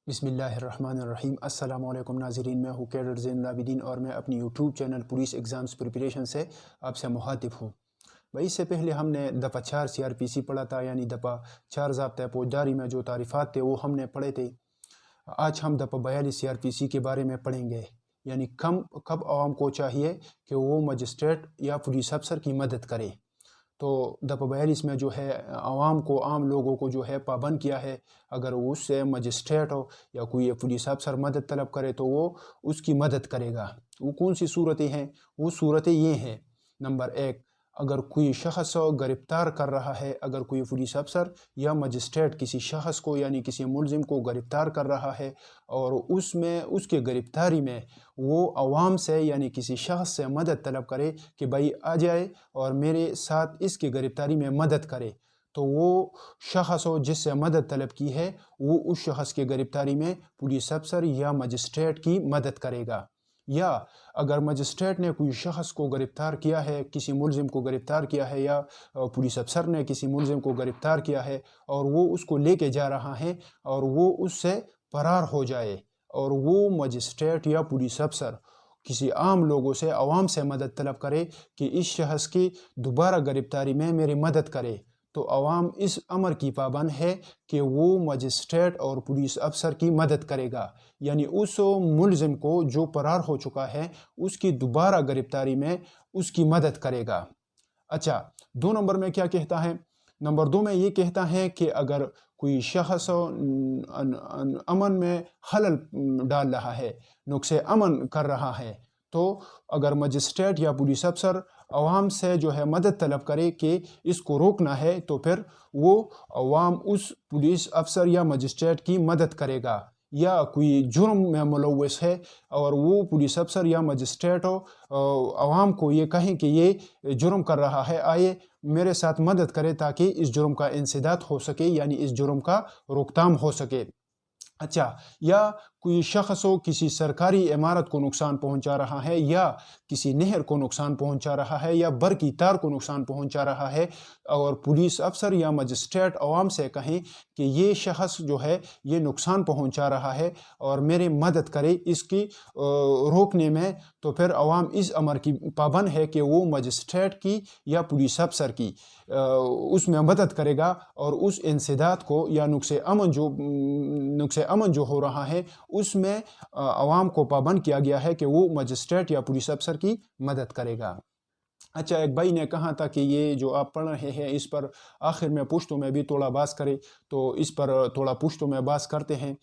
بسم اللہ الرحمن الرحیم۔ السلام علیکم ناظرین، میں ہوں کیڈر زین العابدین اور میں اپنی YouTube channel police exams preparation سے آپ سے مخاطب ہوں۔ بھائی اس سے پہلے ہم نے دفعہ 4 CRPC پڑھا تھا، یعنی دفعہ 4 ضابطۂ فوجداری میں جو تعریفات تھے وہ ہم نے پڑھے تھے۔ آج ہم دفعہ 42 CRPC کے بارے میں پڑھیں گے، یعنی کب عوام کو چاہیے کہ وہ مجسٹریٹ یا پولیس افسر کی مدد کرے۔ تو دفعہ 42 میں جو ہے عوام کو، عام لوگوں کو جو ہے پابند کیا ہے، اگر اس سے مجسٹریٹ ہو یا کوئی پولیس افسر مدد طلب کرے تو وہ اس کی مدد کرے گا۔ وہ کون سی صورتیں ہیں؟ وہ صورتیں یہ ہیں: نمبر 1، اگر کوئی شخص گرفتار کر رہا ہے، اگر کوئی پولیس افسر یا مجسٹریٹ کسی شخص کو یعنی کسی ملزم کو گرفتار کر رہا ہے اور اس کے گرفتاری میں وہ عوام سے یعنی کسی شخص سے مدد طلب کرے کہ بھائی آ جائے اور میرے ساتھ اس کی گرفتاری میں مدد کرے، تو وہ شخص ہو جس سے مدد طلب کی ہے وہ اس شخص کی گرفتاری میں پولیس افسر یا مجسٹریٹ کی مدد کرے گا۔ یا اگر مجسٹریٹ نے کوئی شخص کو گرفتار کیا ہے، کسی ملزم کو گرفتار کیا ہے، یا پولیس افسر نے کسی ملزم کو گرفتار کیا ہے اور وہ اس کو لے کے جا رہا ہے اور وہ اس سے فرار ہو جائے، اور وہ مجسٹریٹ یا پولیس افسر کسی عام لوگوں سے، عوام سے مدد طلب کرے کہ اس شخص کی دوبارہ گرفتاری میں میری مدد کرے، تو عوام اس امر کی پابند ہے کہ وہ مجسٹریٹ اور پولیس افسر کی مدد کرے گا، یعنی اس ملزم کو جو فرار ہو چکا ہے اس کی دوبارہ گرفتاری میں اس کی مدد کرے گا۔ اچھا، 2 نمبر میں کیا کہتا ہے؟ نمبر 2 میں یہ کہتا ہے کہ اگر کوئی شخص امن میں خلل ڈال رہا ہے، نقص امن کر رہا ہے، تو اگر مجسٹریٹ یا پولیس افسر عوام سے جو ہے مدد طلب کرے کہ اس کو روکنا ہے، تو پھر وہ عوام اس پولیس افسر یا مجسٹریٹ کی مدد کرے گا۔ یا کوئی جرم میں ملوث ہے اور وہ پولیس افسر یا مجسٹریٹ عوام کو یہ کہیں کہ یہ جرم کر رہا ہے، آئے میرے ساتھ مدد کرے تاکہ اس جرم کا انسداد ہو سکے، یعنی اس جرم کا روک تھام ہو سکے۔ اچھا، یا کوئی شخص ہو کسی سرکاری عمارت کو نقصان پہنچا رہا ہے، یا کسی نہر کو نقصان پہنچا رہا ہے، یا برقی تار کو نقصان پہنچا رہا ہے، اور پولیس افسر یا مجسٹریٹ عوام سے کہیں کہ یہ شخص جو ہے یہ نقصان پہنچا رہا ہے اور میری مدد کرے اس کی روکنے میں، تو پھر عوام اس امر کی پابند ہے کہ وہ مجسٹریٹ کی یا پولیس افسر کی اس میں مدد کرے گا، اور اس انسداد کو یا نقص امن جو ہو رہا ہے اس میں عوام کو پابند کیا گیا ہے کہ وہ مجسٹریٹ یا پولیس افسر کی مدد کرے گا۔ اچھا، ایک بھائی نے کہا تھا کہ یہ جو آپ پڑھ رہے ہیں اس پر آخر میں پشتوں میں بھی تھوڑا بات کرے، تو اس پر تھوڑا پشتوں میں بات کرتے ہیں۔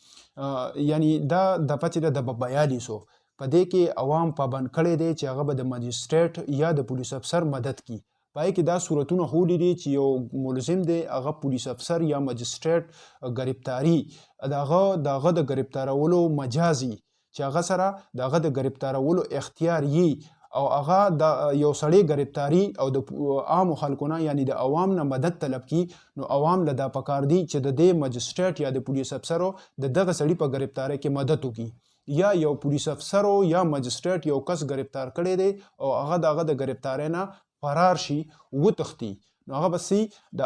یعنی دفعہ 42 پدے کے عوام پابند کھڑے دے چاہے بد مجسٹریٹ یا د پولیس افسر مدد کی پائے کہ دا صورتونه هولی دی چې یو ملزم دی هغه پولیس افسر یا مجسټریټ گرفتاری دغه د گرفتارولو مجازي چې هغه سره دغه د گرفتارولو اختیار یي، او هغه د یو سړی گرفتاری او د عام خلکونه یعنی د عوام نه مدد طلب کی، نو عوام له دا پکار دی چې د دې مجسټریټ یا د پولیس افسرو د دغه سړی په گرفتاری کې مدد وکړي، یا یو پولیس افسرو یا مجسټریټ یو کس گرفتار کړی دی او هغه دغه د گرفتاری نه فرار شي وتښتي، نو هغه بسي د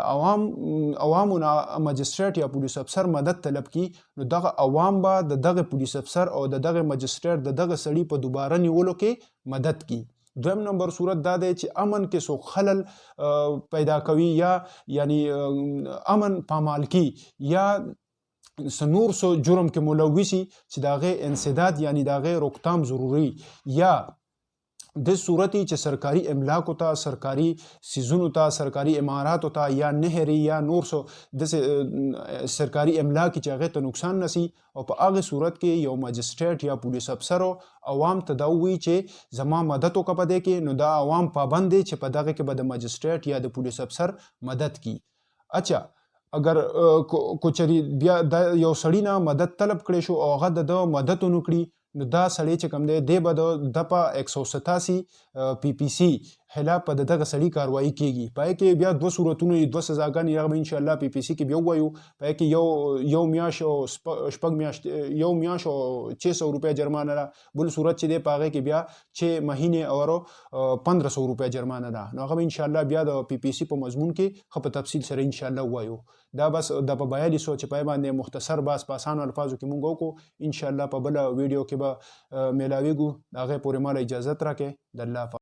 عوامو نه مجسټریټ یا پولیس افسر مدد طلب کی، نو دغه عوام به د دغه پولیس افسر او د دغه مجسټریټ د دغه سړي په دوباره نیولو کې مدد کی۔ دویم نمبر صورت دا دی چې امن کې سو خلل پیدا کوي، یا یعنی امن پامال کی، یا سنور سو جرم کې ملوثي چې دغه انسداد یعنی دغه روکتام ضروری، یا د صورتی چې سرکاری املاکو ته، سرکاری سیزونو ته، سرکاری اماراتو ته، یا نهري یا نور سو د سرکاری املاکی چې هغه ته نقصان نسی، او په هغه صورت کې یو مجسټریټ یا پولیس افسر عوام ته دا ووایي چې زما مدد وکړه په دې کې، نو دا عوام پابند دی چې په دغه کې به د مجسټریټ یا د پولیس افسر مدد کی۔ اچھا، اگر کوچري بیا د یو سړی نه مدد طلب کړی شو او هغه د مدد ونه کړي، نو دا سړی چې کوم دی دی به د دفعه 187 PPC خلاف په دغه سړي کاروایي کیږي. پای کې بیا دوه صورتونه دي، دوه سزاګانې هغه به انشاءالله پی پی سی کې بیا ووایو. پای کې یو میاشت او شپږ میاشت، یو میاشت او 600 روپیه جرمانه ده. بل صورت چې دی په هغې کې بیا 6 مهینې اور 1500 روپیه جرمانه ده. نو هغه به انشاءالله بیا د پی پی سی په مضمون کې ښه په تفصیل سره انشاءالله ووایو. دا بس د په 42 چې پای باندې مختصر باس په اسانو الفاظو کې مونږ وکړو. انشاءالله په بله ویډیو کې به میلاویږو. هغې پورې ماله اجازت راکړئ. د الله